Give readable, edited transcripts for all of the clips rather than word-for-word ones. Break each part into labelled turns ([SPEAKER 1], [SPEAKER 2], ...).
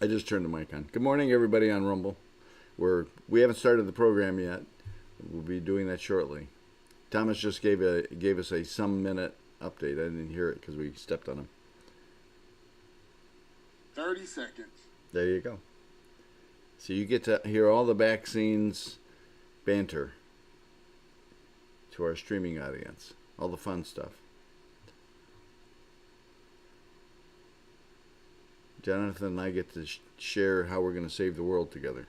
[SPEAKER 1] I just turned the mic on. Good morning, everybody on Rumble. We haven't started the program yet. We'll be doing that shortly. Thomas just gave us a some minute update. I didn't hear it because we stepped on him.
[SPEAKER 2] 30 seconds.
[SPEAKER 1] There you go. So you get to hear all the back scenes banter to our streaming audience, all the fun stuff. Jonathan and I get to share how we're going to save the world together.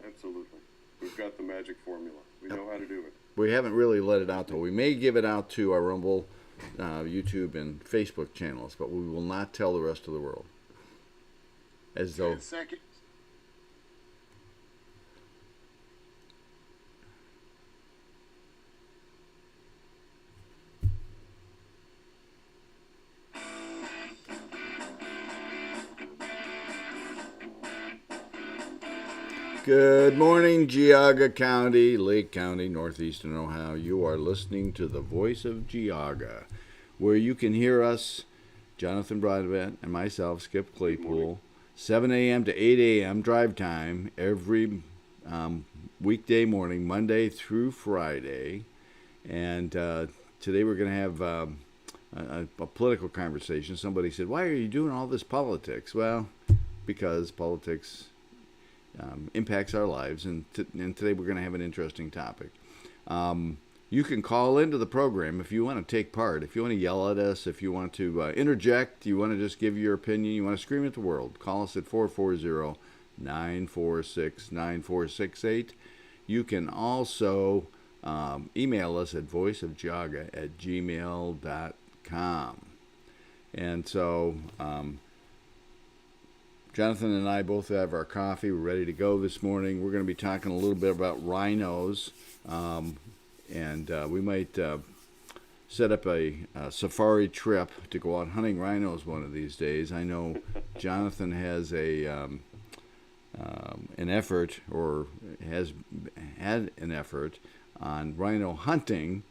[SPEAKER 3] Absolutely. We've got the magic formula. We know how to do it.
[SPEAKER 1] We haven't really let it out, though. We may give it out to our Rumble, YouTube, and Facebook channels, but we will not tell the rest of the world. As though.
[SPEAKER 2] 10 seconds.
[SPEAKER 1] Good morning, Geauga County, Lake County, northeastern Ohio. You are listening to the voice of Geauga, where you can hear us, Jonathan Broadbent and myself, Skip Claypool, 7 a.m. to 8 a.m. drive time every weekday morning, Monday through Friday. And today we're going to have a political conversation. Somebody said, "Why are you doing all this politics?" Well, because politics impacts our lives, and today we're going to have an interesting topic. You can call into the program if you want to take part, if you want to yell at us, if you want to interject, you want to just give your opinion, you want to scream at the world. Call us at 440-946-9468. You can also email us at voiceofgeauga@gmail.com. And so Jonathan and I both have our coffee. We're ready to go this morning. We're going to be talking a little bit about rhinos, and we might set up a safari trip to go out hunting rhinos one of these days. I know Jonathan has an effort, or has had an effort, on rhino hunting,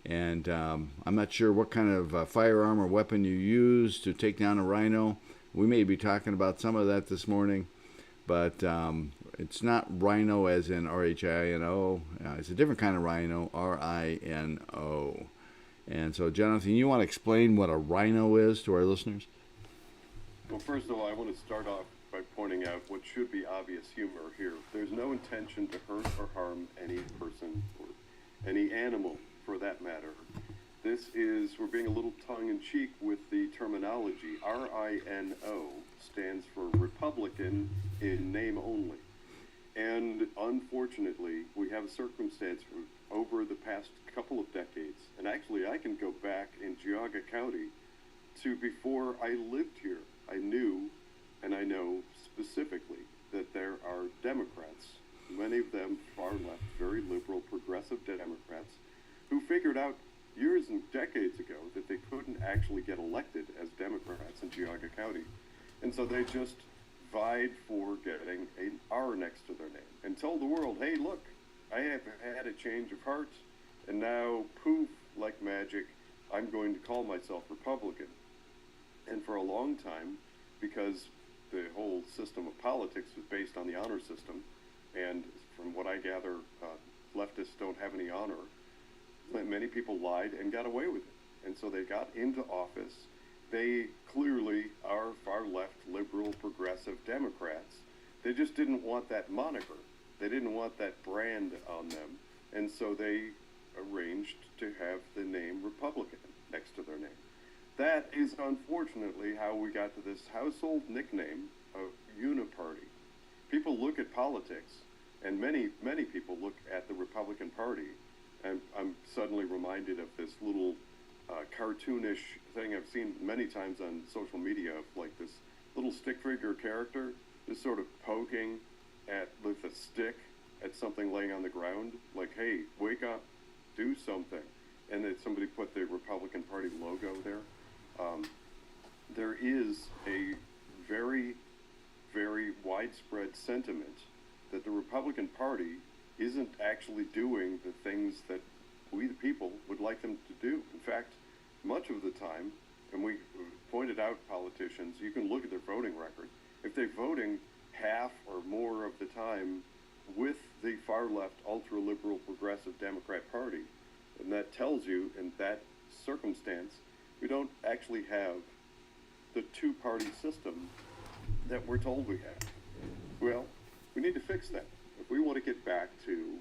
[SPEAKER 1] and I'm not sure what kind of firearm or weapon you use to take down a rhino. We may be talking about some of that this morning, but it's not rhino as in R-H-I-N-O. It's a different kind of rhino, R-I-N-O. And so, Jonathan, you want to explain what a rhino is to our listeners?
[SPEAKER 3] Well, first of all, I want to start off by pointing out what should be obvious humor here. There's no intention to hurt or harm any person or any animal, for that matter. We're being a little tongue-in-cheek with the terminology. R-I-N-O stands for Republican in name only. And unfortunately, we have a circumstance over the past couple of decades, and actually I can go back in Geauga County to before I lived here. I knew, and I know specifically, that there are Democrats, many of them far left, very liberal, progressive Democrats, who figured out years and decades ago that they couldn't actually get elected as Democrats in Geauga County. And so they just vied for getting an R next to their name and told the world, hey, look, I have had a change of heart, and now, poof, like magic, I'm going to call myself Republican. And for a long time, because the whole system of politics was based on the honor system, and from what I gather, leftists don't have any honor, many people lied and got away with it. And so they got into office. They clearly are far left, liberal, progressive Democrats. They just didn't want that moniker. They didn't want that brand on them. And so they arranged to have the name Republican next to their name. That is unfortunately how we got to this household nickname of Uniparty. People look at politics, and many people look at the Republican Party. And I'm suddenly reminded of this little cartoonish thing I've seen many times on social media of like this little stick figure character just sort of poking with a stick at something laying on the ground, like, hey, wake up, do something. And then somebody put the Republican Party logo there. There is a very, very widespread sentiment that the Republican Party isn't actually doing the things that we, the people, would like them to do. In fact, much of the time, and we pointed out politicians, you can look at their voting record. If they're voting half or more of the time with the far left, ultra liberal, progressive Democrat Party, and that tells you in that circumstance, we don't actually have the two-party system that we're told we have. Well, we need to fix that. If we want to get back to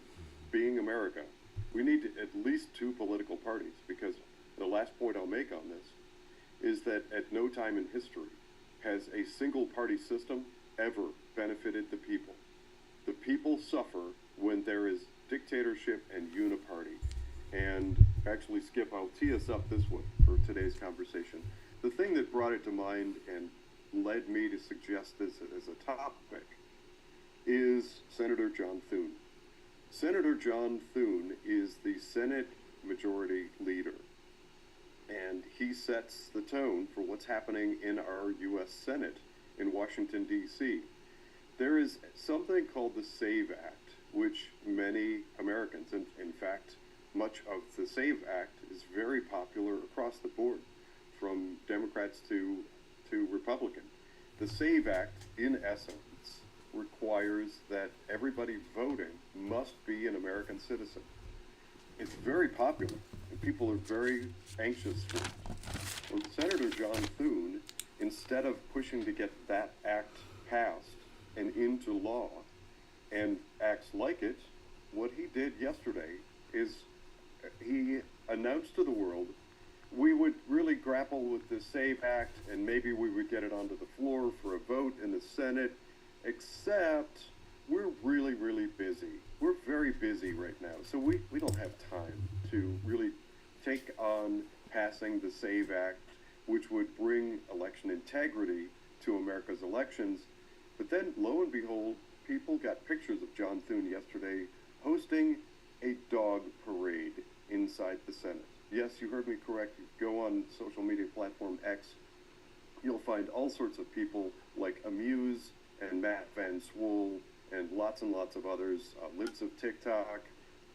[SPEAKER 3] being America, we need at least two political parties, because the last point I'll make on this is that at no time in history has a single-party system ever benefited the people. The people suffer when there is dictatorship and uniparty. And actually, Skip, I'll tee us up this way for today's conversation. The thing that brought it to mind and led me to suggest this as a topic is Senator John Thune. Senator John Thune is the Senate Majority Leader, and he sets the tone for what's happening in our U.S. Senate in Washington, D.C. There is something called the SAVE Act, which many Americans, and in fact, much of the SAVE Act is very popular across the board, from Democrats to Republican. The SAVE Act, in essence, requires that everybody voting must be an American citizen. It's very popular, and people are very anxious for it. Well, Senator John Thune, instead of pushing to get that act passed and into law, and acts like it, what he did yesterday is he announced to the world we would really grapple with the SAVE Act, and maybe we would get it onto the floor for a vote in the Senate, except we're really, really busy. We're very busy right now, so we don't have time to really take on passing the SAVE Act, which would bring election integrity to America's elections. But then, lo and behold, people got pictures of John Thune yesterday hosting a dog parade inside the Senate. Yes, you heard me correct. You go on social media platform X, you'll find all sorts of people like Amuse and Matt Van Swoel and lots of others, libs of TikTok,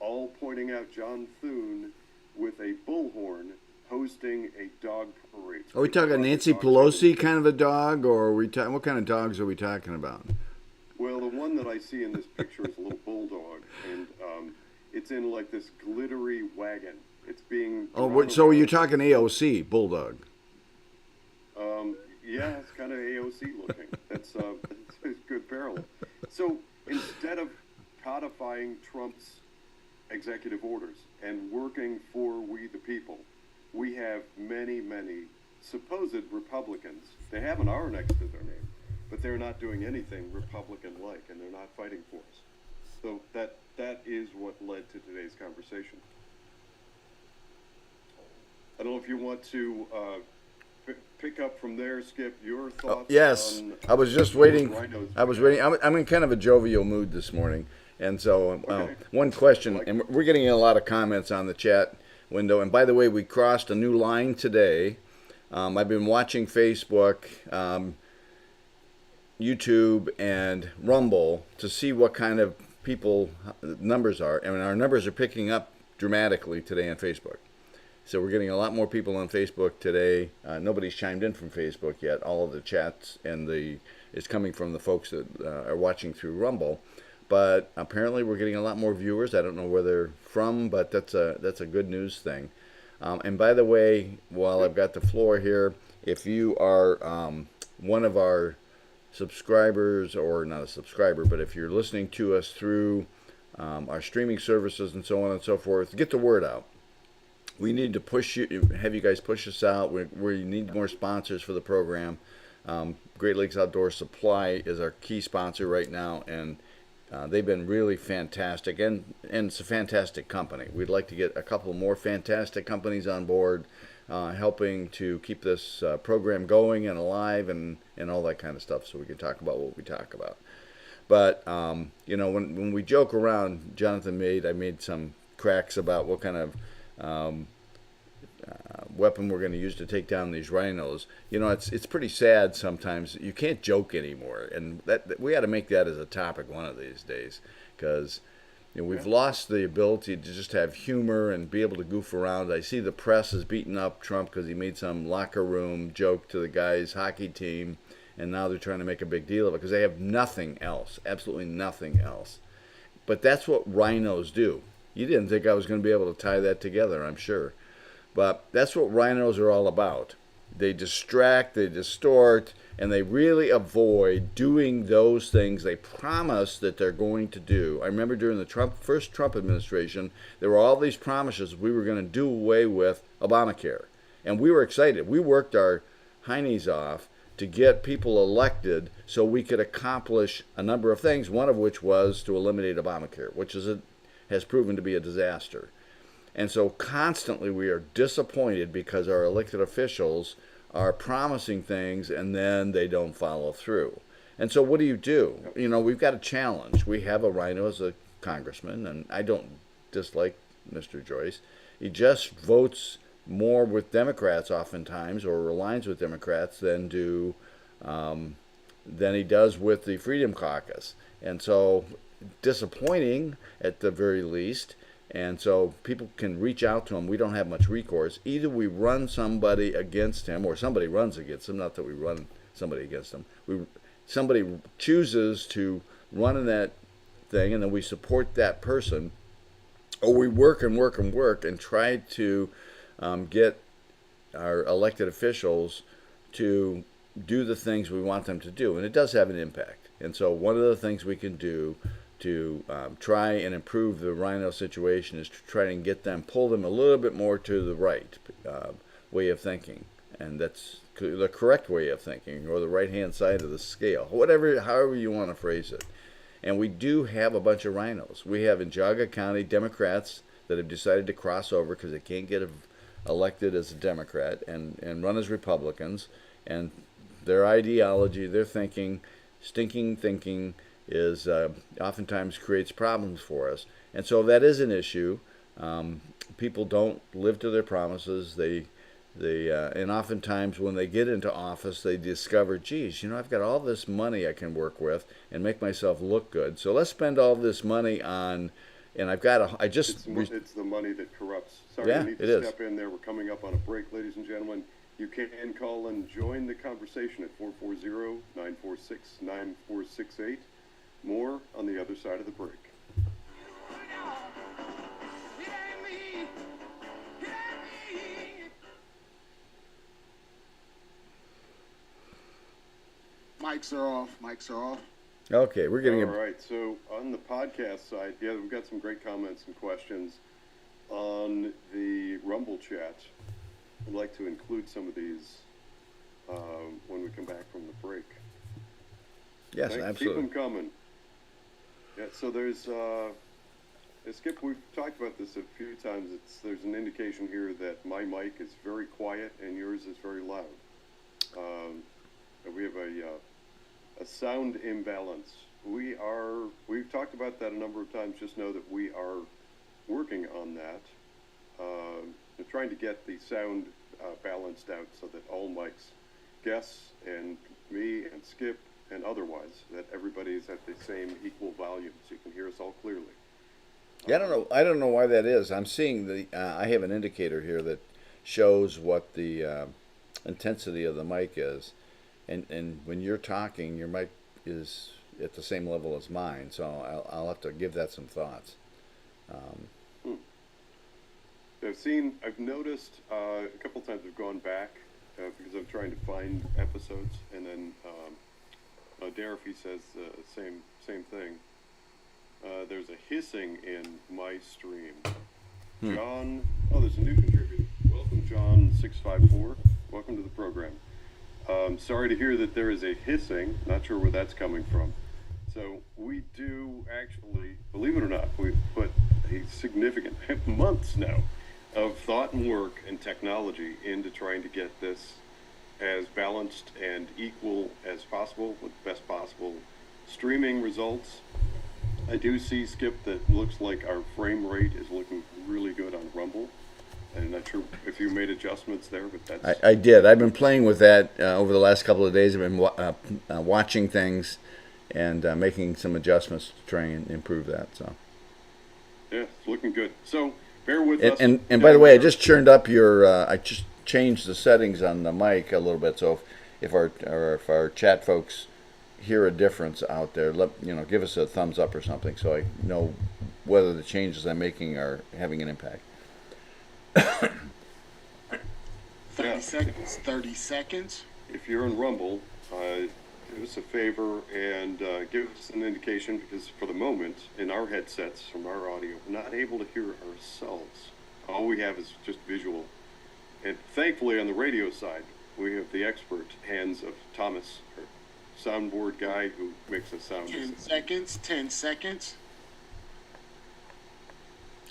[SPEAKER 3] all pointing out John Thune with a bullhorn hosting a dog parade.
[SPEAKER 1] Are we talking Nancy Pelosi kind of a dog, or are we what kind of dogs are we talking about?
[SPEAKER 3] Well, the one that I see in this picture is a little bulldog, and it's in like this glittery wagon. It's being...
[SPEAKER 1] so you're talking AOC, bulldog.
[SPEAKER 3] Yeah, it's kind of AOC looking. That's a good parallel. So instead of codifying Trump's executive orders and working for we the people, we have many supposed Republicans. They have an R next to their name, but they're not doing anything Republican-like, and they're not fighting for us. So that is what led to today's conversation. I don't know if you want to pick up from there, Skip, your thoughts.
[SPEAKER 1] Yes,
[SPEAKER 3] on,
[SPEAKER 1] I was just waiting.
[SPEAKER 3] rhinos.
[SPEAKER 1] I was waiting. I'm in kind of a jovial mood this morning, and so
[SPEAKER 3] Okay.
[SPEAKER 1] one question, and we're getting a lot of comments on the chat window. And by the way, we crossed a new line today. I've been watching Facebook, YouTube, and Rumble to see what kind of people numbers are, and our numbers are picking up dramatically today on Facebook. So we're getting a lot more people on Facebook today. Nobody's chimed in from Facebook yet. All of the chats and is coming from the folks that are watching through Rumble. But apparently we're getting a lot more viewers. I don't know where they're from, but that's a good news thing. And by the way, while I've got the floor here, if you are one of our subscribers, or not a subscriber, but if you're listening to us through our streaming services and so on and so forth, get the word out. We need to have you guys push us out. We need more sponsors for the program. Great Lakes Outdoor Supply is our key sponsor right now, and they've been really fantastic, and it's a fantastic company. We'd like to get a couple more fantastic companies on board, helping to keep this program going and alive and all that kind of stuff, so we can talk about what we talk about. But when we joke around, I made some cracks about what kind of weapon we're going to use to take down these rhinos. It's pretty sad sometimes. You can't joke anymore, and that we got to make that as a topic one of these days, because We've lost the ability to just have humor and be able to goof around. I see the press is beating up Trump because he made some locker room joke to the guy's hockey team, and now they're trying to make a big deal of it because they have nothing else, absolutely nothing else. But that's what rhinos do. You didn't think I was going to be able to tie that together, I'm sure. But that's what rhinos are all about. They distract, they distort, and they really avoid doing those things they promise that they're going to do. I remember during the first Trump administration, there were all these promises we were going to do away with Obamacare. And we were excited. We worked our heinies off to get people elected so we could accomplish a number of things, one of which was to eliminate Obamacare, which has proven to be a disaster. And so constantly we are disappointed because our elected officials are promising things and then they don't follow through. And so what do? We've got a challenge. We have a rhino as a congressman, and I don't dislike Mr. Joyce. He just votes more with Democrats oftentimes, or aligns with Democrats than he does with the Freedom Caucus. And so disappointing at the very least. And so people can reach out to him. We don't have much recourse. Either we run somebody against him, or somebody runs against him. Not that we run somebody against him. Somebody chooses to run in that thing, and then we support that person. Or we work and work and work and try to get our elected officials to do the things we want them to do. And it does have an impact. And so one of the things we can do to try and improve the rhino situation is to try and pull them a little bit more to the right way of thinking. And that's the correct way of thinking, or the right-hand side of the scale, however you want to phrase it. And we do have a bunch of rhinos. We have in Geauga County Democrats that have decided to cross over because they can't get elected as a Democrat and run as Republicans. And their ideology, their stinking thinking, is oftentimes creates problems for us. And so that is an issue. People don't live to their promises. And oftentimes when they get into office, they discover, geez, I've got all this money I can work with and make myself look good. So let's spend all this money on, and it's
[SPEAKER 3] the money that corrupts. Sorry,
[SPEAKER 1] yeah,
[SPEAKER 3] I need to step in there. We're coming up on a break, ladies and gentlemen. You can call and join the conversation at 440-946-9468. More on the other side of the break.
[SPEAKER 2] Mics are off.
[SPEAKER 1] Okay, we're getting
[SPEAKER 3] all right. So on the podcast side, we've got some great comments and questions on the Rumble chat. I'd like to include some of these when we come back from the break.
[SPEAKER 1] Yes, absolutely.
[SPEAKER 3] Keep them coming. Yeah, so there's Skip, we've talked about this a few times. There's an indication here that my mic is very quiet and yours is very loud. We have a sound imbalance. We've talked about that a number of times. Just know that we are working on that. We're trying to get the sound balanced out so that all mics, guests and me and Skip and otherwise, that everybody is at the same equal volume, so you can hear us all clearly.
[SPEAKER 1] Yeah, I don't know why that is. I'm seeing I have an indicator here that shows what the intensity of the mic is, and when you're talking, your mic is at the same level as mine. So I'll have to give that some thoughts.
[SPEAKER 3] I've noticed a couple times I've gone back because I'm trying to find episodes, and then Darafy says the same thing. There's a hissing in my stream. John, there's a new contributor. Welcome, John654. Welcome to the program. Sorry to hear that there is a hissing. Not sure where that's coming from. So we do actually, believe it or not, we've put a significant months now of thought and work and technology into trying to get this as balanced and equal as possible with best possible streaming results. I do see, Skip, that looks like our frame rate is looking really good on Rumble. I'm not sure if you made adjustments there, but that's...
[SPEAKER 1] I did. I've been playing with that over the last couple of days. I've been watching things and making some adjustments to try and improve that. So
[SPEAKER 3] Yeah, it's looking good. So bear with
[SPEAKER 1] And
[SPEAKER 3] us.
[SPEAKER 1] and by the way, I just churned up your. I just changed the settings on the mic a little bit. So if our chat folks hear a difference out there, give us a thumbs up or something, so I know whether the changes I'm making are having an impact.
[SPEAKER 2] 30 seconds. 30 seconds.
[SPEAKER 3] If you're in Rumble, do us a favor and give us an indication, because for the moment, in our headsets, from our audio, we're not able to hear ourselves. All we have is just visual. And thankfully, on the radio side, we have the expert hands of Thomas, our soundboard guy, who makes us sound.
[SPEAKER 2] 10 seconds. 10 seconds.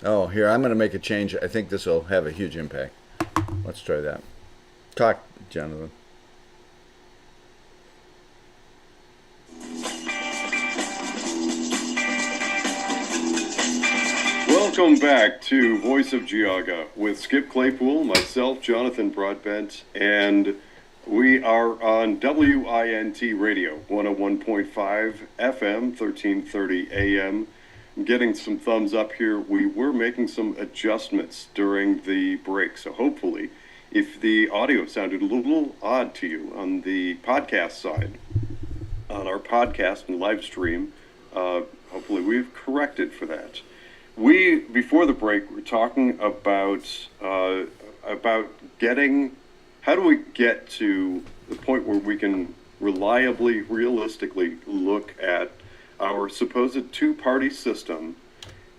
[SPEAKER 1] Oh, here, I'm going to make a change. I think this will have a huge impact. Let's try that. Talk, Jonathan.
[SPEAKER 3] Welcome back to Voice of Geauga with Skip Claypool, myself, Jonathan Broadbent, and we are on WINT Radio, 101.5 FM, 1330 AM. I'm getting some thumbs up here. We were making some adjustments during the break, so hopefully, if the audio sounded a little odd to you on the podcast side, on our podcast and live stream, hopefully we've corrected for that. We, before the break, were talking about getting, how do we get to the point where we can reliably, realistically look at our supposed two-party system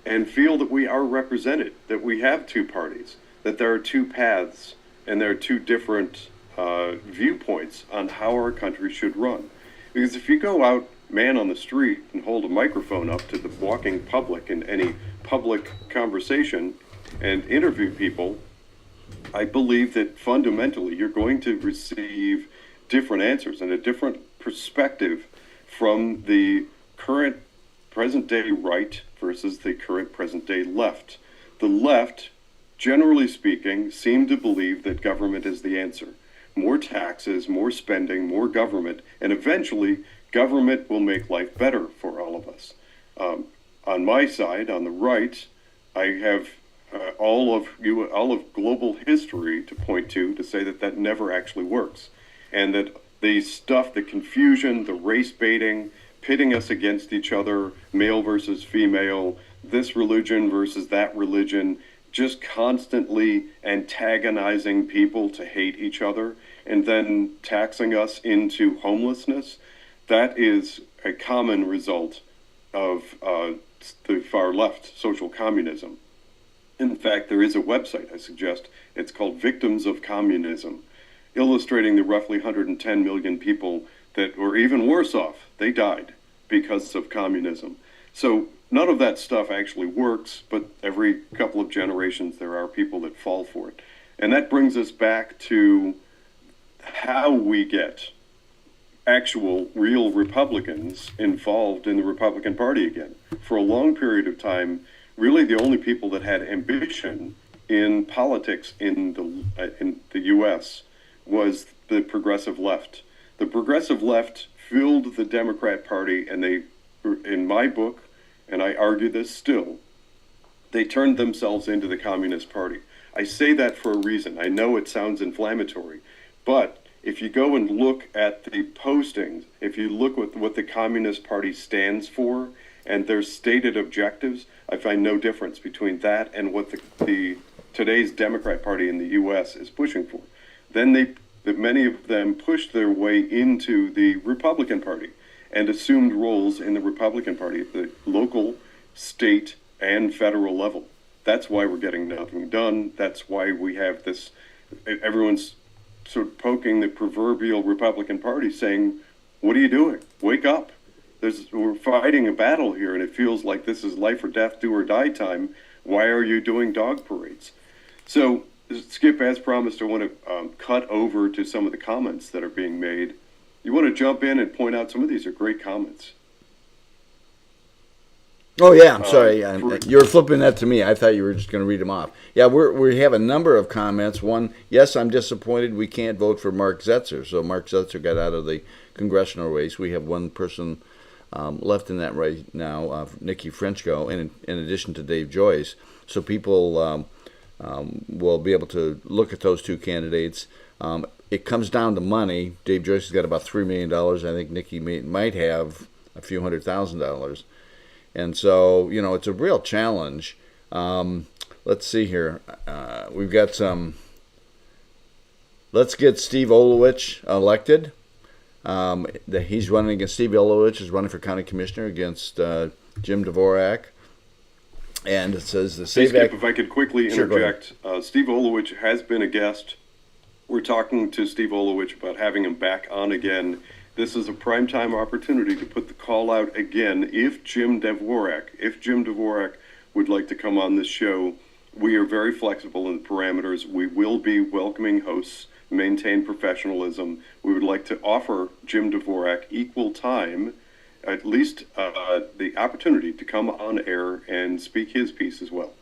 [SPEAKER 3] and feel that we are represented, that we have two parties, that there are two paths, and there are two different viewpoints on how our country should run. Because if you go out, man on the street, and hold a microphone up to the walking public in any public conversation and interview people, I believe that fundamentally you're going to receive different answers and a different perspective from the current present day right versus the current present day left. The left, generally speaking, seem to believe that government is the answer. More taxes, more spending, more government, and eventually government will make life better for all of us. On my side, on the right, I have all of global history to point to say that that never actually works, and that the stuff, the confusion, the race baiting, pitting us against each other, male versus female, this religion versus that religion, just constantly antagonizing people to hate each other, and then taxing us into homelessness, that is a common result of the far left, social communism. In fact, there is a website I suggest. It's called Victims of Communism, illustrating the roughly 110 million people that were even worse off. They died because of communism. So none of that stuff actually works, but every couple of generations there are people that fall for it. And that brings us back to how we get actual, real Republicans involved in the Republican Party again. For a long period of time, really the only people that had ambition in politics in the U.S. was the progressive left. The progressive left filled the Democrat Party, and they, in my book, and I argue this still, they turned themselves into the Communist Party. I say that for a reason. I know it sounds inflammatory, but if you go and look at the postings, if you look at what the Communist Party stands for and their stated objectives, I find no difference between that and what the today's Democrat Party in the U.S. is pushing for. Then many of them pushed their way into the Republican Party and assumed roles in the Republican Party at the local, state, and federal level. That's why we're getting nothing done. That's why we have this, everyone's sort of poking the proverbial Republican Party saying, what are you doing? Wake up. We're fighting a battle here, and it feels like this is life or death, do or die time. Why are you doing dog parades? So, Skip, as promised, I want to cut over to some of the comments that are being made. You want to jump in and point out some of these are great comments.
[SPEAKER 1] Oh, yeah, I'm sorry. You were flipping that to me. I thought you were just going to read them off. Yeah, we have a number of comments. One, yes, I'm disappointed we can't vote for Mark Zetzer. So Mark Zetzer got out of the congressional race. We have one person left in that race now, Nikki Frenchko, in addition to Dave Joyce. So people will be able to look at those two candidates. It comes down to money. Dave Joyce has got about $3 million. I think Nikki might have a few $100,000. And so, it's a real challenge. Let's see here. We've got some. Let's get Steve Olowich elected. He's running against Steve Olowich is running for county commissioner against Jim Dvorak. And it says the
[SPEAKER 3] Hey,
[SPEAKER 1] Save
[SPEAKER 3] Skip,
[SPEAKER 1] Act.
[SPEAKER 3] if I could quickly
[SPEAKER 1] Sure, go ahead.
[SPEAKER 3] interject. Steve Olowich has been a guest. We're talking to Steve Olowich about having him back on again. This is a primetime opportunity to put the call out again. If Jim Dvorak would like to come on this show, we are very flexible in the parameters. We will be welcoming hosts, maintain professionalism. We would like to offer Jim Dvorak equal time, at least the opportunity to come on air and speak his piece as well.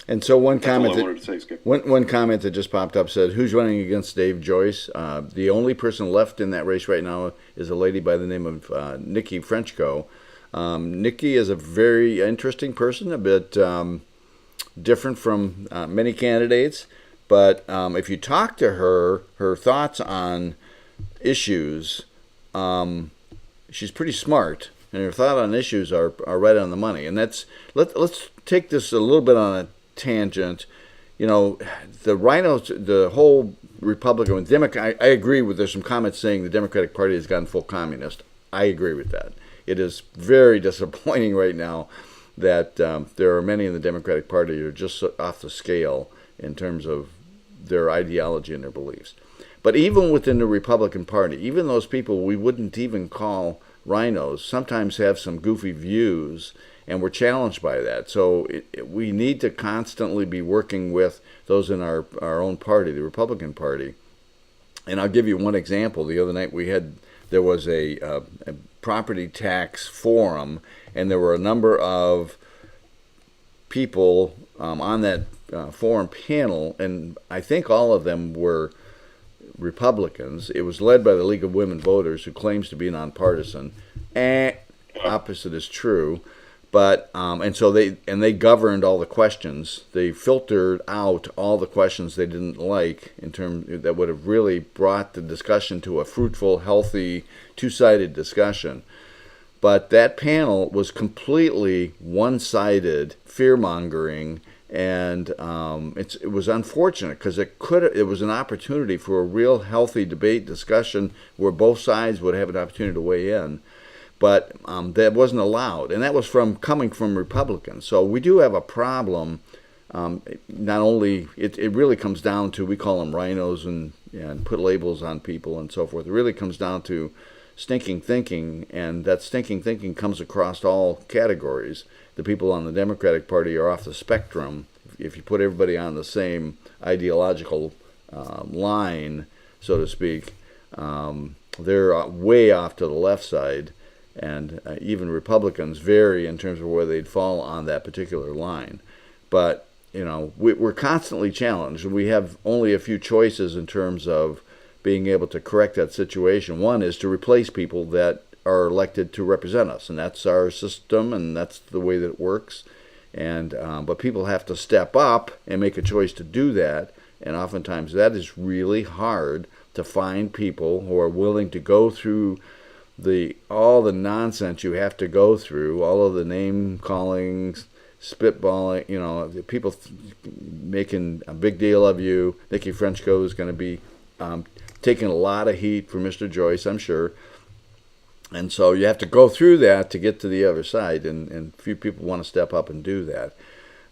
[SPEAKER 1] And so one
[SPEAKER 3] That's all
[SPEAKER 1] comment
[SPEAKER 3] I wanted to say, Skip.
[SPEAKER 1] one comment that just popped up said, "Who's running against Dave Joyce?" The only person left in that race right now is a lady by the name of Nikki Frenchko. Nikki is a very interesting person, a bit different from many candidates. But if you talk to her thoughts on issues, she's pretty smart, and her thought on issues are right on the money. And let's take this a little bit on a tangent. The rhinos, the whole Republican and Democrat. I agree with. There's some comments saying the Democratic Party has gone full communist. I agree with that. It is very disappointing right now that there are many in the Democratic Party who are just off the scale in terms of their ideology and their beliefs. But even within the Republican Party, even those people we wouldn't even call rhinos sometimes have some goofy views, and we're challenged by that. So we need to constantly be working with those in our own party, the Republican Party. And I'll give you one example. The other night there was a property tax forum, and there were a number of people on that forum panel, and I think all of them were Republicans. It was led by the League of Women Voters, who claims to be nonpartisan. Opposite is true, but so they governed all the questions. They filtered out all the questions they didn't like in terms that would have really brought the discussion to a fruitful, healthy, two-sided discussion. But that panel was completely one-sided, fear-mongering, and it was unfortunate because it was an opportunity for a real healthy debate discussion where both sides would have an opportunity to weigh in. But that wasn't allowed, and that was coming from Republicans. So we do have a problem. Not only it really comes down to, we call them rhinos and put labels on people and so forth. It really comes down to stinking thinking, and that stinking thinking comes across all categories. The people on the Democratic Party are off the spectrum. If you put everybody on the same ideological line, so to speak, they're way off to the left side, and even Republicans vary in terms of where they'd fall on that particular line. But we're constantly challenged. We have only a few choices in terms of being able to correct that situation. One is to replace people that are elected to represent us, and that's our system, and that's the way that it works. And but people have to step up and make a choice to do that, and oftentimes that is really hard to find people who are willing to go through all the nonsense you have to go through, all of the name callings, spitballing, people making a big deal of you. Nikki Frenchko is going to be taking a lot of heat for Mr. Joyce, I'm sure. And so you have to go through that to get to the other side, and few people want to step up and do that.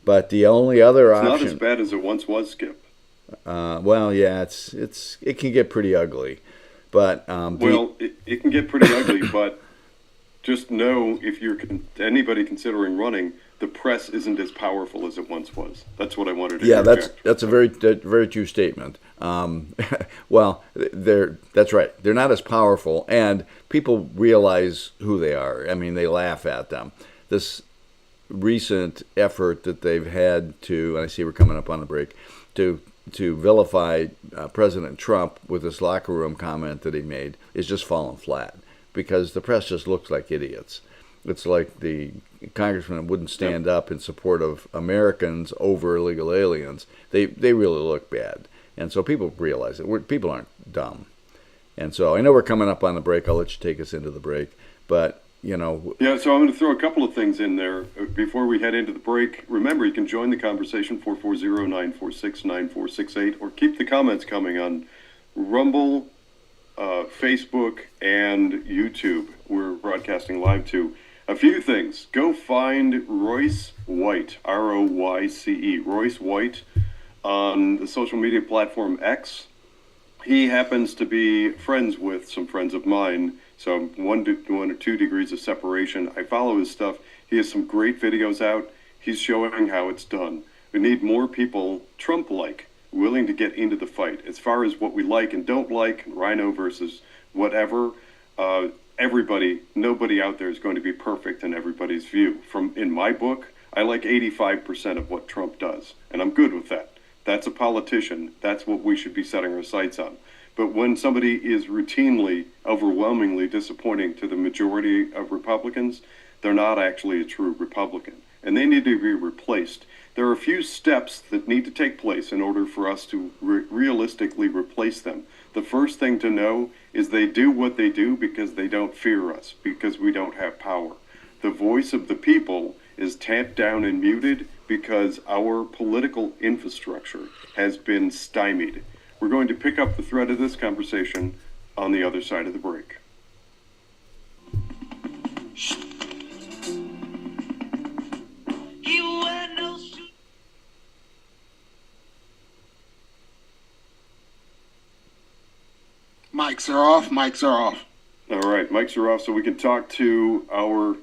[SPEAKER 1] But the only other option...
[SPEAKER 3] It's not as bad as it once was, Skip.
[SPEAKER 1] Well, yeah, it can get pretty ugly. But
[SPEAKER 3] it can get pretty ugly, but just know, if you're anybody considering running, the press isn't as powerful as it once was. That's what I wanted to interject.
[SPEAKER 1] That's a very true statement. Well, that's right. They're not as powerful, and people realize who they are. I mean, they laugh at them. This recent effort that they've had to, and I see we're coming up on a break, to vilify President Trump with this locker room comment that he made is just falling flat. because the press just looks like idiots. It's like the congressman wouldn't stand up in support of Americans over illegal aliens. They really look bad. And so people realize it. People aren't dumb. And so I know we're coming up on the break. I'll let you take us into the break. But, you know.
[SPEAKER 3] Yeah, so I'm going to throw a couple of things in there before we head into the break. Remember, you can join the conversation, 440-946-9468, or keep the comments coming on Rumble, Facebook, and YouTube. We're broadcasting live too. A few things. Go find Royce White, R-O-Y-C-E, Royce White, on the social media platform X. He happens to be friends with some friends of mine, so one or two degrees of separation. I follow his stuff. He has some great videos out. He's showing how it's done. We need more people, Trump-like, willing to get into the fight. As far as what we like and don't like, Rhino versus whatever, nobody out there is going to be perfect in everybody's view. In my book, I like 85% of what Trump does, and I'm good with that. That's a politician. That's what we should be setting our sights on. But when somebody is routinely, overwhelmingly disappointing to the majority of Republicans, they're not actually a true Republican, and they need to be replaced. There are a few steps that need to take place in order for us to realistically replace them. The first thing to know is they do what they do because they don't fear us, because we don't have power. The voice of the people is tamped down and muted because our political infrastructure has been stymied. We're going to pick up the thread of this conversation on the other side of the break.
[SPEAKER 2] Mics are off. Mics are off.
[SPEAKER 3] All right, mics are off so we can talk to our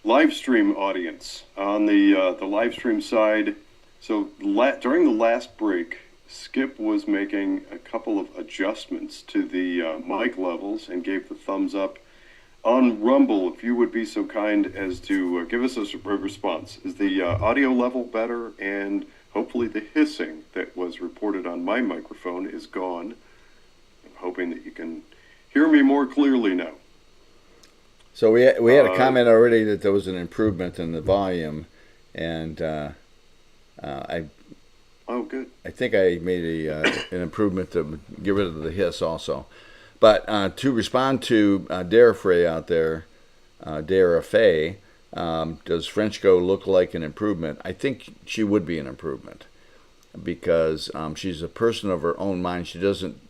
[SPEAKER 3] live stream audience. On the live stream side, so during the last break, Skip was making a couple of adjustments to the mic levels and gave the thumbs up. On Rumble, if you would be so kind as to give us a response. Is the audio level better? And hopefully the hissing that was reported on my microphone is gone. I'm hoping that you can hear me more clearly now.
[SPEAKER 1] So we had a comment already that there was an improvement in the volume, and
[SPEAKER 3] Oh, good.
[SPEAKER 1] I think I made an improvement to get rid of the hiss also. But to respond to Dara Frey out there, Dara Faye, does Frenchco look like an improvement? I think she would be an improvement because she's a person of her own mind. She doesn't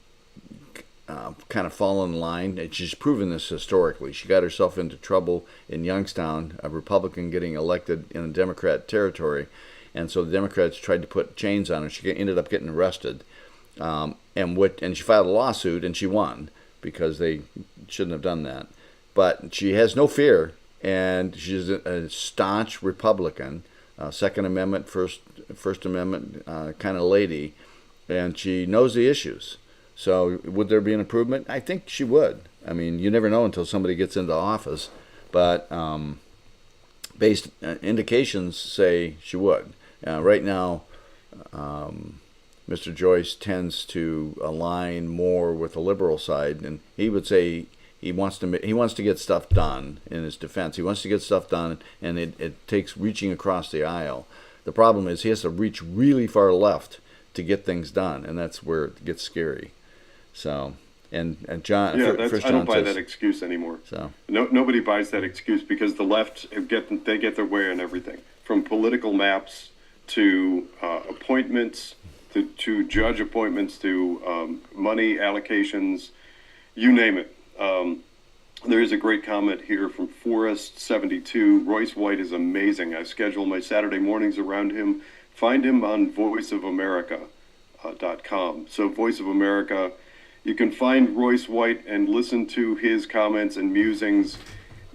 [SPEAKER 1] kind of fall in line. And she's proven this historically. She got herself into trouble in Youngstown, a Republican getting elected in a Democrat territory. And so the Democrats tried to put chains on her. She ended up getting arrested. And she filed a lawsuit, and she won because they shouldn't have done that. But she has no fear, and she's a staunch Republican, Second Amendment, First Amendment kind of lady, and she knows the issues. So would there be an improvement? I think she would. I mean, you never know until somebody gets into office, but based indications say she would. Right now, Mr. Joyce tends to align more with the liberal side, and he would say he wants to get stuff done. In his defense, he wants to get stuff done, and it takes reaching across the aisle. The problem is he has to reach really far left to get things done, and that's where it gets scary. So, and John,
[SPEAKER 3] yeah, I don't buy that excuse anymore. So nobody buys that excuse because the left get their way on everything, from political maps to appointments, to judge appointments, to money allocations, you name it. There is a great comment here from Forrest72. Royce White is amazing. I schedule my Saturday mornings around him. Find him on voiceofamerica.com. So Voice of America, you can find Royce White and listen to his comments and musings.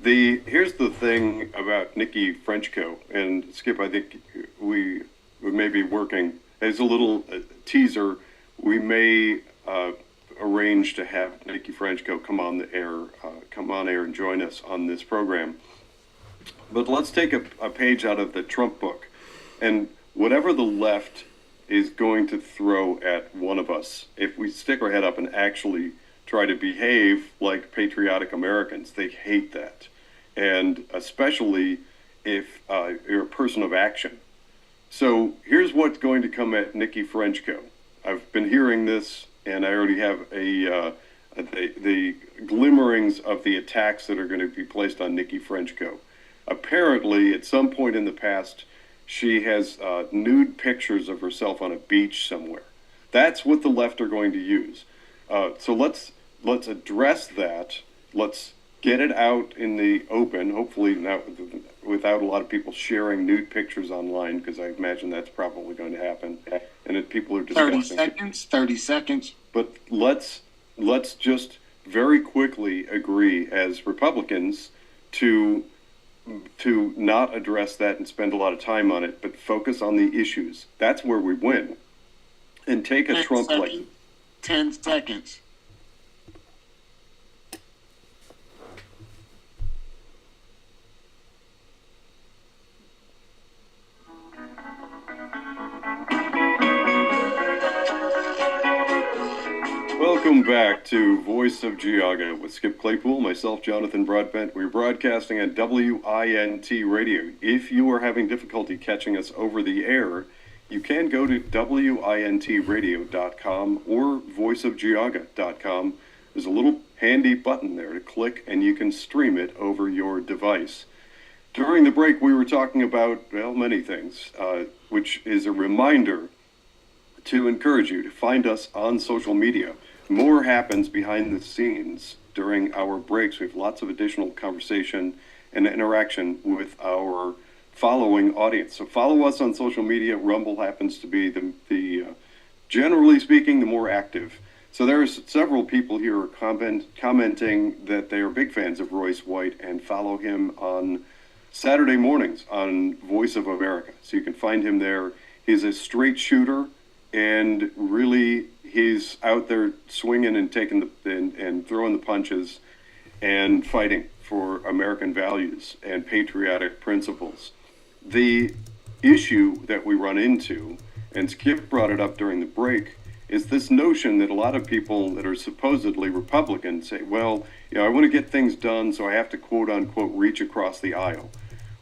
[SPEAKER 3] Here's the thing about Nikki Frenchco, and Skip, I think we may be working as a little teaser. We may arrange to have Nikki Frenchco come on air and join us on this program. But let's take a page out of the Trump book, and whatever the left is going to throw at one of us, if we stick our head up and actually try to behave like patriotic Americans. They hate that. And especially if you're a person of action. So here's what's going to come at Nikki Frenchko. I've been hearing this, and I already have the glimmerings of the attacks that are going to be placed on Nikki Frenchko. Apparently, at some point in the past, she has nude pictures of herself on a beach somewhere. That's what the left are going to use. So let's address that. Let's get it out in the open, hopefully not without a lot of people sharing nude pictures online, because I imagine that's probably going to happen. And if people are discussing
[SPEAKER 2] 30 seconds.
[SPEAKER 3] But let's just very quickly agree as Republicans to not address that and spend a lot of time on it, but focus on the issues. That's where we win. And take a Trump like
[SPEAKER 2] 10 seconds.
[SPEAKER 3] Welcome back to Voice of Geauga with Skip Claypool, myself, Jonathan Broadbent. We're broadcasting on WINT Radio. If you are having difficulty catching us over the air, you can go to wintradio.com or voiceofgeauga.com. There's a little handy button there to click, and you can stream it over your device. During the break, we were talking about, well, many things, which is a reminder to encourage you to find us on social media. More happens behind the scenes during our breaks. We have lots of additional conversation and interaction with our following audience. So follow us on social media. Rumble happens to be the generally speaking, the more active. So there's several people here commenting that they are big fans of Royce White and follow him on Saturday mornings on Voice of America. So you can find him there. He's a straight shooter, and really he's out there swinging and taking and throwing the punches and fighting for American values and patriotic principles. The issue that we run into, and Skip brought it up during the break, is this notion that a lot of people that are supposedly Republicans say, well, I want to get things done, so I have to quote unquote reach across the aisle.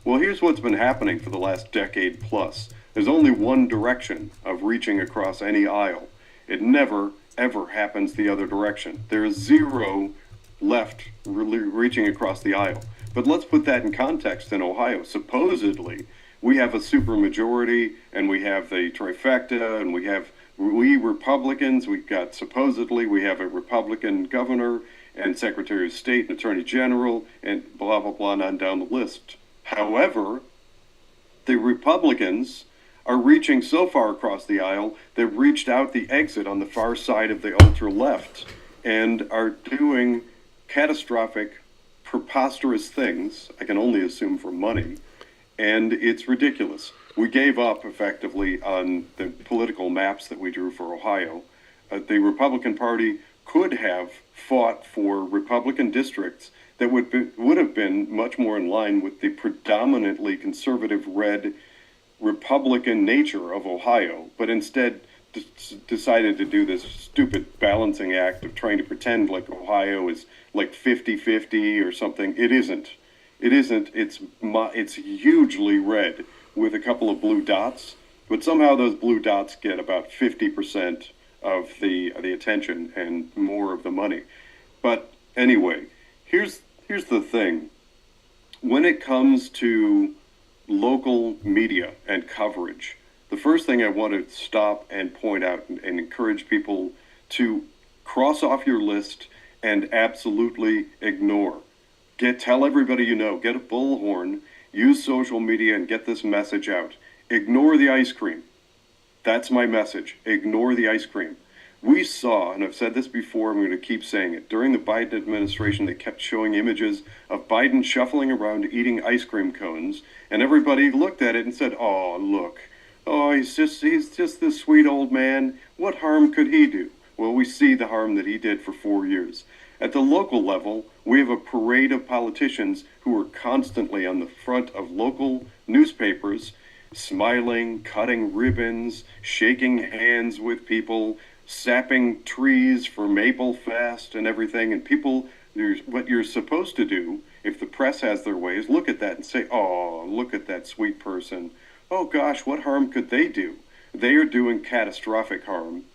[SPEAKER 3] Well, here's what's been happening for the last decade plus. There's only one direction of reaching across any aisle. It never, ever happens the other direction. There is zero left reaching across the aisle. But let's put that in context in Ohio. Supposedly, we have a supermajority, and we have the trifecta, and we Republicans, we have a Republican governor and Secretary of State and Attorney General, and blah, blah, blah, on down the list. However, the Republicans are reaching so far across the aisle, they've reached out the exit on the far side of the ultra-left and are doing catastrophic, preposterous things, I can only assume for money, and it's ridiculous. We gave up, effectively, on the political maps that we drew for Ohio. The Republican Party could have fought for Republican districts that would have been much more in line with the predominantly conservative red Republican nature of Ohio, but instead decided to do this stupid balancing act of trying to pretend like Ohio is like 50-50 or something. It isn't. It's hugely red with a couple of blue dots, but somehow those blue dots get about 50% of the attention and more of the money. But anyway, here's the thing. When it comes to local media and coverage, the first thing I want to stop and point out and encourage people to cross off your list and absolutely ignore. Tell everybody you know, get a bullhorn, use social media and get this message out. Ignore the ice cream. That's my message. Ignore the ice cream. We saw, and I've said this before, I'm going to keep saying it, during the Biden administration, they kept showing images of Biden shuffling around eating ice cream cones, and everybody looked at it and said, oh, look, oh, he's just this sweet old man. What harm could he do? Well, we see the harm that he did for 4 years. At the local level, we have a parade of politicians who are constantly on the front of local newspapers, smiling, cutting ribbons, shaking hands with people, sapping trees for Maple Fest and everything. And people, what you're supposed to do, if the press has their way, is look at that and say, oh, look at that sweet person. Oh gosh, what harm could they do? They are doing catastrophic harm.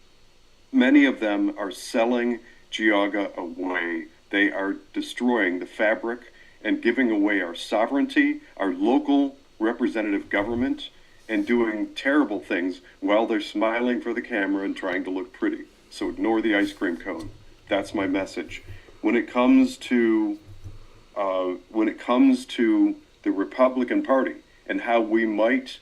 [SPEAKER 3] Many of them are selling Geauga away. They are destroying the fabric and giving away our sovereignty, our local representative government, and doing terrible things while they're smiling for the camera and trying to look pretty. So ignore the ice cream cone. That's my message. When it comes to the Republican Party and how we might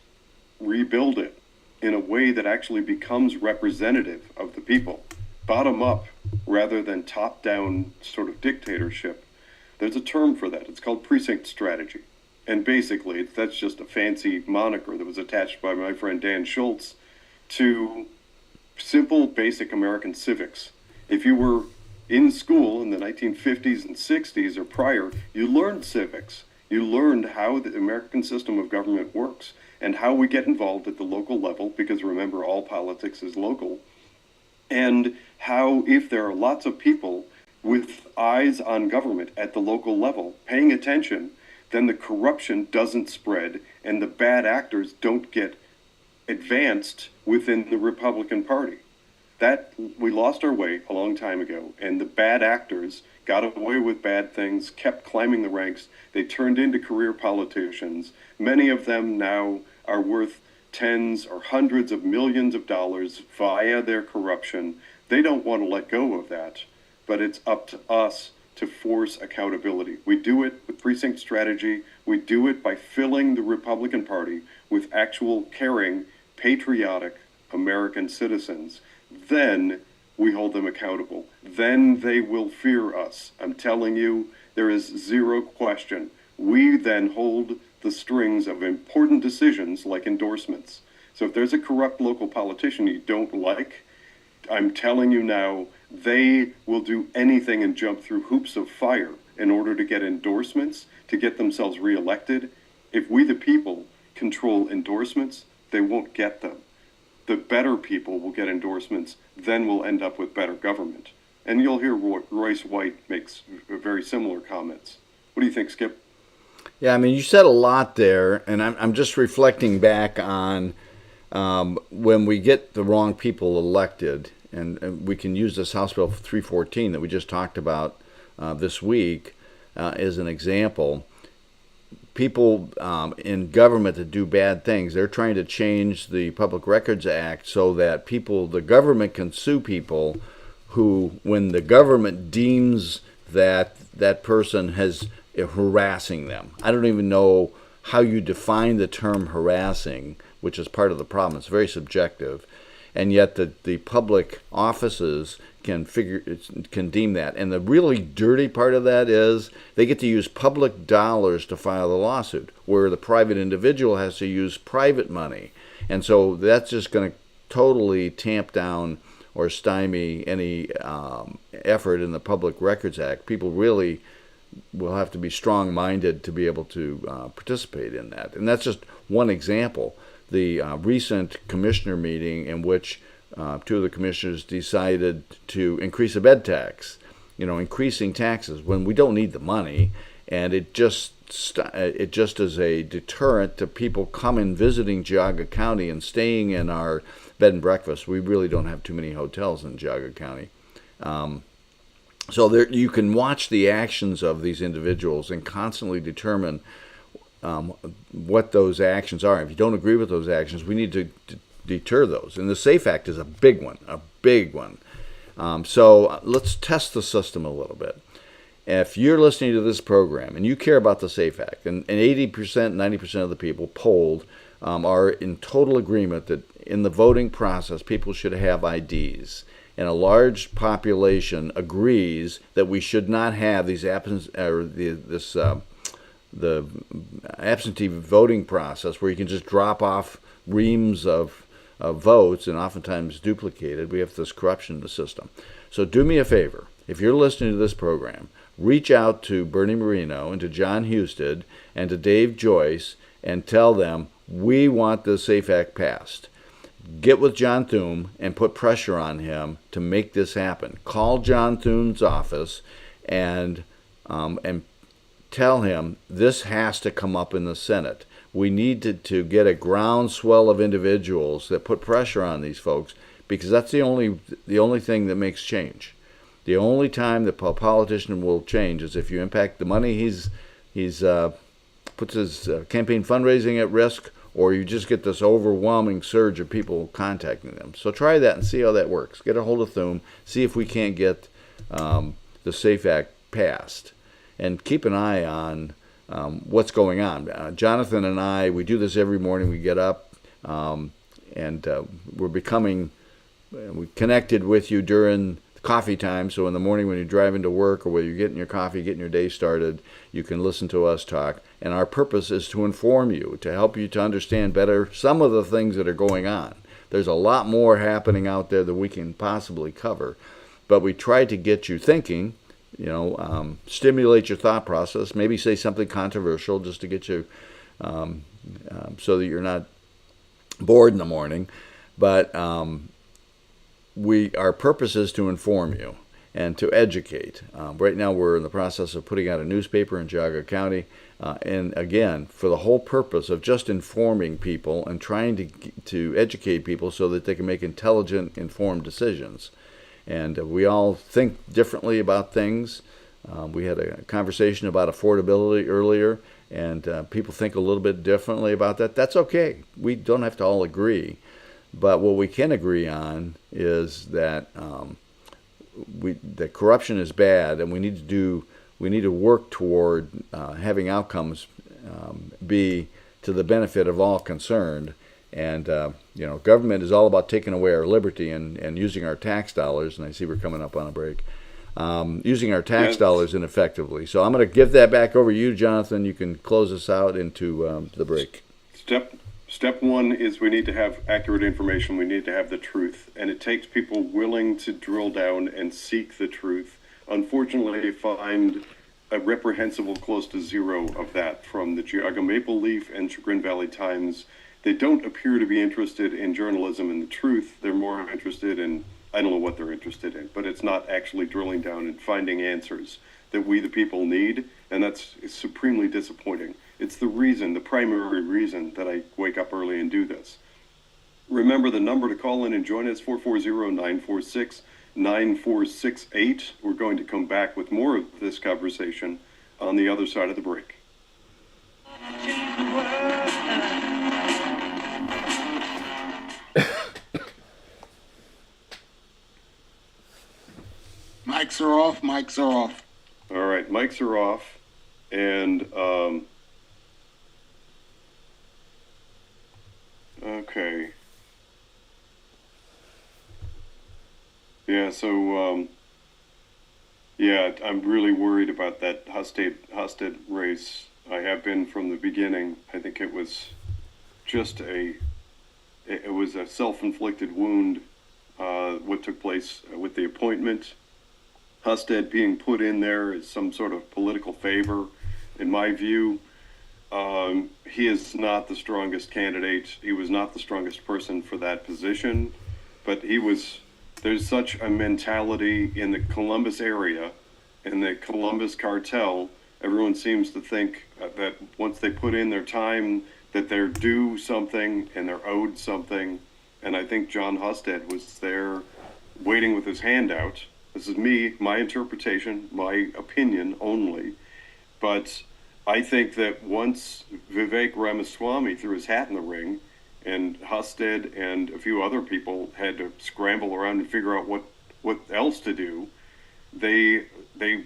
[SPEAKER 3] rebuild it in a way that actually becomes representative of the people, bottom up rather than top down sort of dictatorship, there's a term for that. It's called precinct strategy. And basically, that's just a fancy moniker that was attached by my friend Dan Schultz to simple, basic American civics. If you were in school in the 1950s and 60s or prior, you learned civics. You learned how the American system of government works and how we get involved at the local level, because remember, all politics is local, and how if there are lots of people with eyes on government at the local level paying attention, then the corruption doesn't spread and the bad actors don't get advanced within the Republican Party. That we lost our way a long time ago, and the bad actors got away with bad things, kept climbing the ranks. They turned into career politicians. Many of them now are worth tens or hundreds of millions of dollars via their corruption. They don't want to let go of that, but it's up to us to force accountability. We do it with precinct strategy. We do it by filling the Republican Party with actual caring, patriotic American citizens. Then we hold them accountable. Then they will fear us. I'm telling you, there is zero question. We then hold the strings of important decisions like endorsements. So if there's a corrupt local politician you don't like, I'm telling you now, they will do anything and jump through hoops of fire in order to get endorsements, to get themselves reelected. If we, the people, control endorsements, they won't get them. The better people will get endorsements, then we'll end up with better government. And you'll hear Royce White makes very similar comments. What do you think, Skip?
[SPEAKER 1] Yeah, I mean, you said a lot there, and I'm just reflecting back on when we get the wrong people elected, and we can use this House Bill 314 that we just talked about this week as an example. People in government that do bad things, they're trying to change the Public Records Act so that the government can sue people who, when the government deems that that person has harassing them. I don't even know how you define the term harassing, which is part of the problem. It's very subjective. And yet the public offices can deem that. And the really dirty part of that is they get to use public dollars to file the lawsuit, where the private individual has to use private money. And so that's just going to totally tamp down or stymie any effort in the Public Records Act. People really will have to be strong-minded to be able to participate in that. And that's just one example. The recent commissioner meeting in which two of the commissioners decided to increase the bed tax, increasing taxes when we don't need the money, and it just is a deterrent to people coming visiting Geauga County and staying in our bed and breakfast. We really don't have too many hotels in Geauga County. So there, you can watch the actions of these individuals and constantly determine what those actions are. If you don't agree with those actions, we need to deter those. And the SAFE Act is a big one. So let's test the system a little bit. If you're listening to this program and you care about the SAFE Act, and 80%, 90% of the people polled are in total agreement that in the voting process, people should have IDs. And a large population agrees that we should not have these the absentee voting process where you can just drop off reams of votes and oftentimes duplicated. We have this corruption in the system. So do me a favor. If you're listening to this program, reach out to Bernie Marino and to John Husted and to Dave Joyce and tell them we want the SAFE Act passed. get with John Thune and put pressure on him to make this happen. Call John Thune's office and tell him this has to come up in the Senate. We need to get a groundswell of individuals that put pressure on these folks, because that's the only thing that makes change. The only time that a politician will change is if you impact the money he's puts his campaign fundraising at risk, or you just get this overwhelming surge of people contacting them. So try that and see how that works. Get a hold of Thune, see if we can't get the SAFE Act passed. And keep an eye on what's going on. Jonathan and I, we do this every morning. We get up, and we connected with you during coffee time. So in the morning when you're driving to work, or whether you're getting your coffee, getting your day started, you can listen to us talk. And our purpose is to inform you, to help you to understand better some of the things that are going on. There's a lot more happening out there than we can possibly cover. But we try to get you thinking, stimulate your thought process, maybe say something controversial just to get you so that you're not bored in the morning. But our purpose is to inform you and to educate. Right now we're in the process of putting out a newspaper in Geauga County, and again, for the whole purpose of just informing people and trying to educate people so that they can make intelligent, informed decisions. And we all think differently about things. We had a conversation about affordability earlier, and people think a little bit differently about that. That's okay. We don't have to all agree. But what we can agree on is that that corruption is bad, and we need to work toward having outcomes be to the benefit of all concerned. And government is all about taking away our liberty and using our tax dollars. And I see we're coming up on a break. Using our tax dollars ineffectively. So I'm going to give that back over to you, Jonathan. You can close us out into the break.
[SPEAKER 3] Step one is we need to have accurate information. We need to have the truth. And it takes people willing to drill down and seek the truth. Unfortunately, find a reprehensible close to zero of that from the Geauga Maple Leaf and Chagrin Valley Times. They don't appear to be interested in journalism and the truth. They're more interested in, I don't know what they're interested in, but it's not actually drilling down and finding answers that we the people need. And that's supremely disappointing. It's the primary reason that I wake up early and do this. Remember the number to call in and join us, 440-946-9468. We're going to come back with more of this conversation on the other side of the break.
[SPEAKER 2] Mics are off. Mics are off.
[SPEAKER 3] All right, mics are off. And, okay. Yeah, so, I'm really worried about that Husted race. I have been from the beginning. I think it was just it was a self-inflicted wound, what took place with the appointment. Husted being put in there as some sort of political favor. In my view, he is not the strongest candidate. He was not the strongest person for that position, but there's such a mentality in the Columbus area, in the Columbus cartel. Everyone seems to think that once they put in their time, that they're due something and they're owed something. And I think John Husted was there waiting with his hand out. This is my interpretation, my opinion only. But I think that once Vivek Ramaswamy threw his hat in the ring, and Husted and a few other people had to scramble around and figure out what else to do, they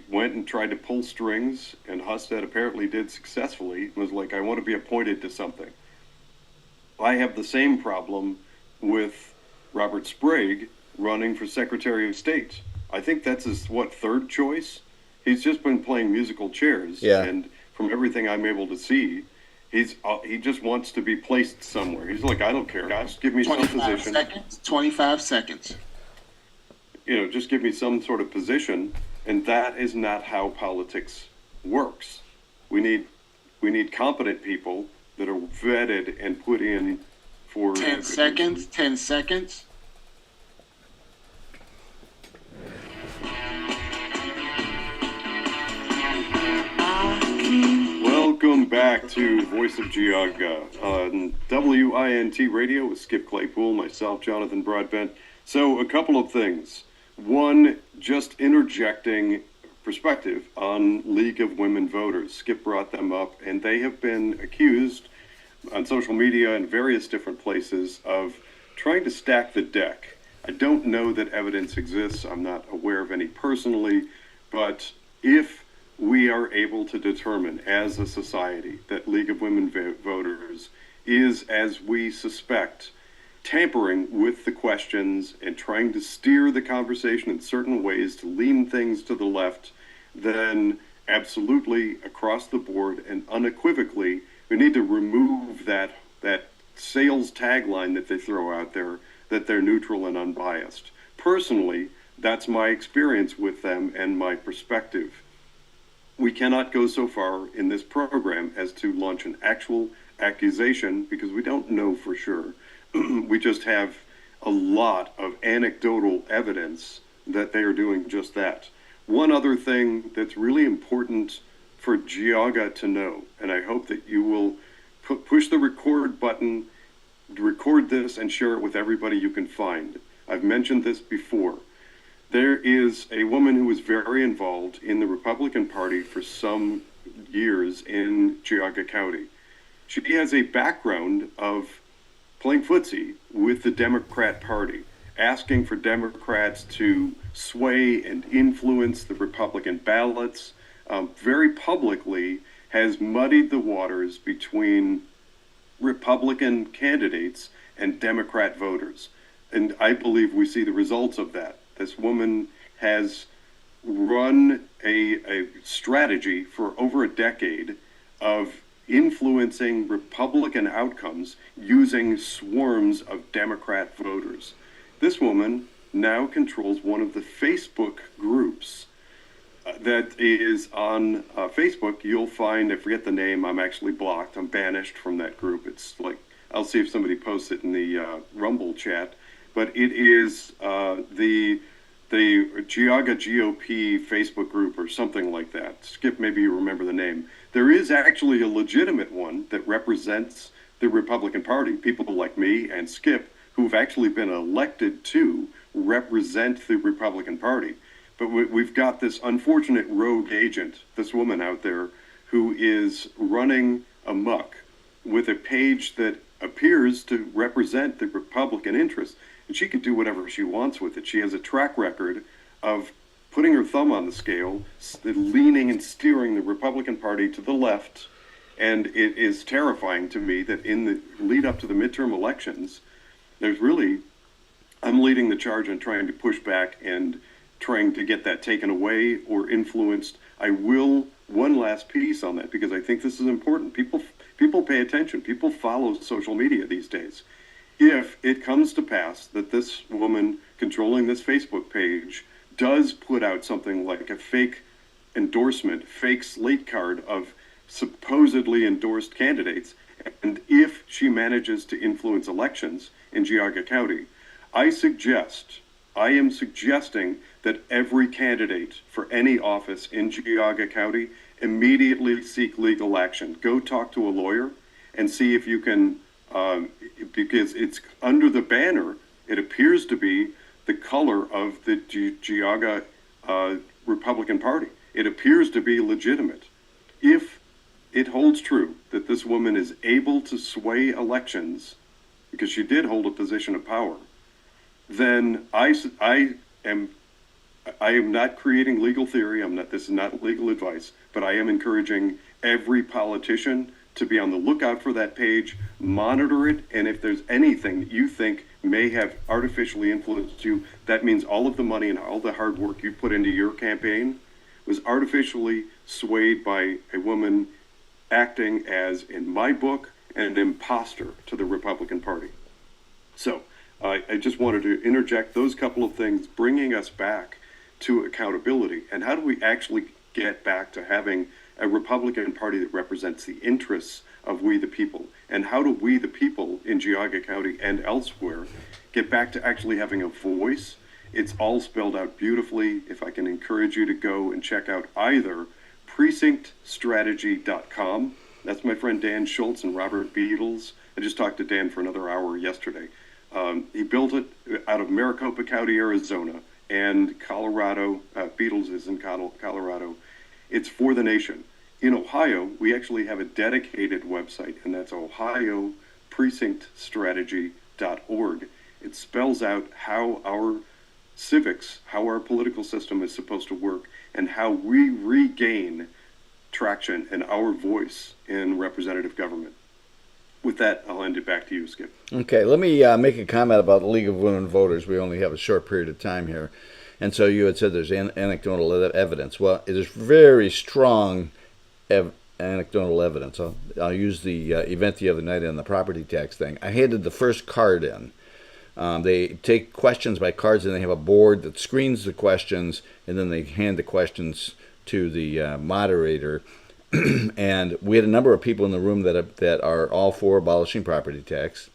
[SPEAKER 3] went and tried to pull strings, and Husted apparently did successfully. Was like, I want to be appointed to something. I have the same problem with Robert Sprague running for Secretary of State. I think that's his, third choice? He's just been playing musical chairs.
[SPEAKER 1] Yeah.
[SPEAKER 3] And from everything I'm able to see, he just wants to be placed somewhere. He's like, I don't care. Just give me some position.
[SPEAKER 2] 25 seconds.
[SPEAKER 3] Just give me some sort of position. And that is not how politics works. We need competent people that are vetted and put in for
[SPEAKER 2] 10 seconds. 10 seconds.
[SPEAKER 3] Welcome back to Voice of Geauga on WINT Radio with Skip Claypool, myself, Jonathan Broadbent. So, a couple of things. One, just interjecting perspective on League of Women Voters. Skip brought them up, and they have been accused on social media and various different places of trying to stack the deck. I don't know that evidence exists. I'm not aware of any personally, but if we are able to determine as a society that League of Women Voters is, as we suspect, tampering with the questions and trying to steer the conversation in certain ways to lean things to the left, then absolutely across the board and unequivocally, we need to remove that sales tagline that they throw out there, that they're neutral and unbiased. Personally, that's my experience with them and my perspective. We cannot go so far in this program as to launch an actual accusation because we don't know for sure. We just have a lot of anecdotal evidence that they are doing just that. One other thing that's really important for Geauga to know, and I hope that you will push the record button, record this, and share it with everybody you can find. I've mentioned this before. There is a woman who was very involved in the Republican Party for some years in Geauga County. She has a background of playing footsie with the Democrat Party, asking for Democrats to sway and influence the Republican ballots, very publicly has muddied the waters between Republican candidates and Democrat voters. And I believe we see the results of that. This woman has run a strategy for over a decade of influencing Republican outcomes using swarms of Democrat voters. This woman now controls one of the Facebook groups that is on Facebook. You'll find, I forget the name, I'm actually blocked, I'm banished from that group. It's like, I'll see if somebody posts it in the Rumble chat. But it is the Geauga GOP Facebook group or something like that. Skip, maybe you remember the name. There is actually a legitimate one that represents the Republican Party. People like me and Skip, who've actually been elected to represent the Republican Party. But we've got this unfortunate rogue agent, this woman out there, who is running amok with a page that appears to represent the Republican interests. And she can do whatever she wants with it. She has a track record of putting her thumb on the scale, leaning and steering the Republican Party to the left. And it is terrifying to me that in the lead up to the midterm elections, I'm leading the charge on trying to push back and trying to get that taken away or influenced. I will, one last piece on that, because I think this is important. People pay attention. People follow social media these days. If it comes to pass that this woman controlling this Facebook page does put out something like a fake endorsement, fake slate card of supposedly endorsed candidates, and if she manages to influence elections in Geauga County, I am suggesting that every candidate for any office in Geauga County immediately seek legal action. Go talk to a lawyer and see if you can, because it's under the banner, it appears to be the color of the Geauga Republican Party. It appears to be legitimate. If it holds true that this woman is able to sway elections, because she did hold a position of power, then I am not creating legal theory. This is not legal advice, but I am encouraging every politician to be on the lookout for that page, monitor it, and if there's anything that you think may have artificially influenced you, that means all of the money and all the hard work you put into your campaign was artificially swayed by a woman acting as, in my book, an imposter to the Republican Party. So I just wanted to interject those couple of things, bringing us back to accountability. And how do we actually get back to having a Republican Party that represents the interests of we the people. And how do we the people in Geauga County and elsewhere get back to actually having a voice? It's all spelled out beautifully. If I can encourage you to go and check out either precinctstrategy.com. That's my friend Dan Schultz and Robert Beatles. I just talked to Dan for another hour yesterday. He built it out of Maricopa County, Arizona, and Colorado. Beatles is in Colorado. It's for the nation. In Ohio, we actually have a dedicated website, and that's ohioprecinctstrategy.org. It spells out how our civics, how our political system is supposed to work, and how we regain traction and our voice in representative government. With that, I'll end it back to you, Skip.
[SPEAKER 1] Okay, let me make a comment about the League of Women Voters. We only have a short period of time here. And so you had said there's anecdotal evidence. Well, it is very strong anecdotal evidence. I'll use the event the other night on the property tax thing. I handed the first card in. They take questions by cards, and they have a board that screens the questions, and then they hand the questions to the moderator. And we had a number of people in the room that are all for abolishing property tax.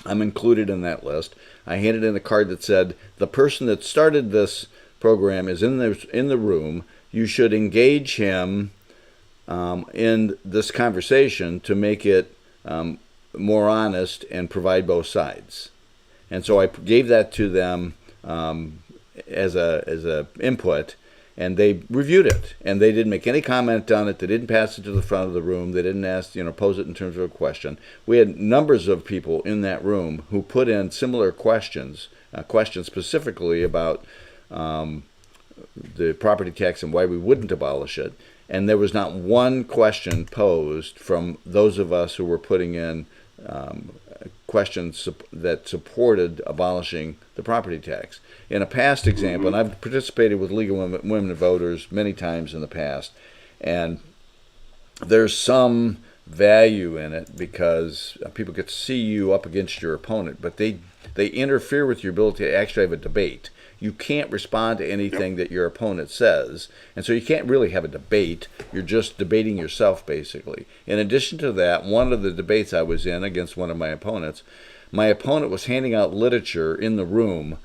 [SPEAKER 1] I'm included in that list. I handed in a card that said, the person that started this program is in the room. You should engage him in this conversation to make it more honest and provide both sides. And so I gave that to them as a input, and they reviewed it, and they didn't make any comment on it. They didn't pass it to the front of the room. They didn't pose it in terms of a question. We had numbers of people in that room who put in similar questions specifically about the property tax and why we wouldn't abolish it. And there was not one question posed from those of us who were putting in questions that supported abolishing the property tax. In a past example, and I've participated with League of Women Voters many times in the past, and there's some value in it because people get to see you up against your opponent, but they interfere with your ability to actually have a debate. You can't respond to anything that your opponent says, and so you can't really have a debate. You're just debating yourself, basically. In addition to that, one of the debates I was in against one of my opponent was handing out literature in the room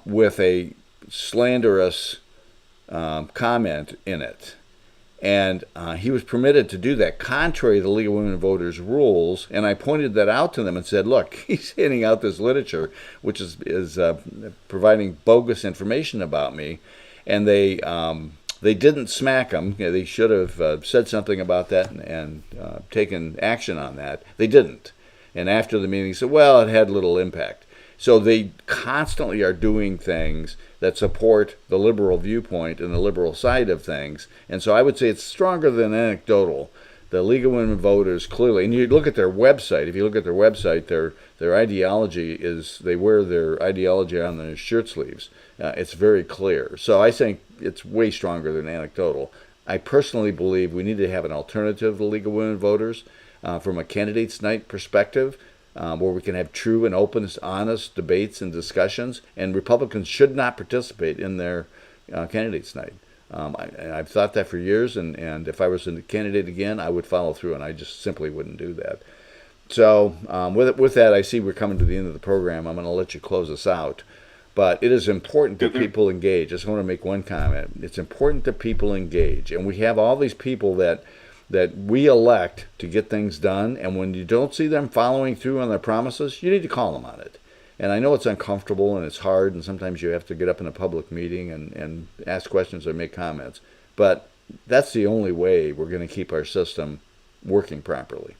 [SPEAKER 1] with a slanderous comment in it. And he was permitted to do that contrary to the League of Women Voters rules. And I pointed that out to them and said, look, he's handing out this literature, which is providing bogus information about me. And they didn't smack him. They should have said something about that and taken action on that. They didn't. And after the meeting, he said, well, it had little impact. So they constantly are doing things that support the liberal viewpoint and the liberal side of things. And so I would say it's stronger than anecdotal. The League of Women Voters clearly, and you look at their website, if you look at their website, their ideology is, they wear their ideology on their shirt sleeves. It's very clear. So I think it's way stronger than anecdotal. I personally believe we need to have an alternative to the League of Women Voters from a candidates' night perspective. Where we can have true and open, honest debates and discussions, and Republicans should not participate in their candidates' night. I've thought that for years, and if I was a candidate again, I would follow through, and I just simply wouldn't do that. So with that, I see we're coming to the end of the program. I'm going to let you close us out. But it is important that people engage. I just want to make one comment. It's important that people engage, and we have all these people that we elect to get things done, and when you don't see them following through on their promises, you need to call them on it. And I know it's uncomfortable and it's hard, and sometimes you have to get up in a public meeting and ask questions or make comments, but that's the only way we're going to keep our system working properly.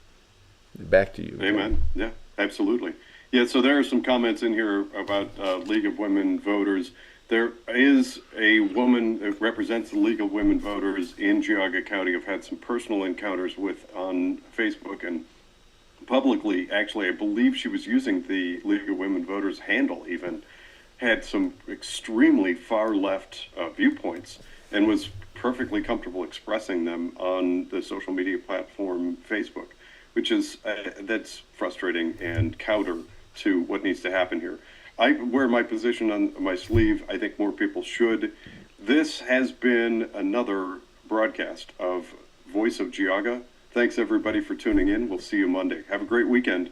[SPEAKER 1] Back to you.
[SPEAKER 3] Amen. Yeah, absolutely. Yeah, so there are some comments in here about League of Women Voters. There is a woman that represents the League of Women Voters in Geauga County. I've had some personal encounters with on Facebook and publicly. Actually, I believe she was using the League of Women Voters handle even, had some extremely far left viewpoints and was perfectly comfortable expressing them on the social media platform Facebook, which is, that's frustrating and counter to what needs to happen here. I wear my position on my sleeve. I think more people should. This has been another broadcast of Voice of Geauga. Thanks, everybody, for tuning in. We'll see you Monday. Have a great weekend.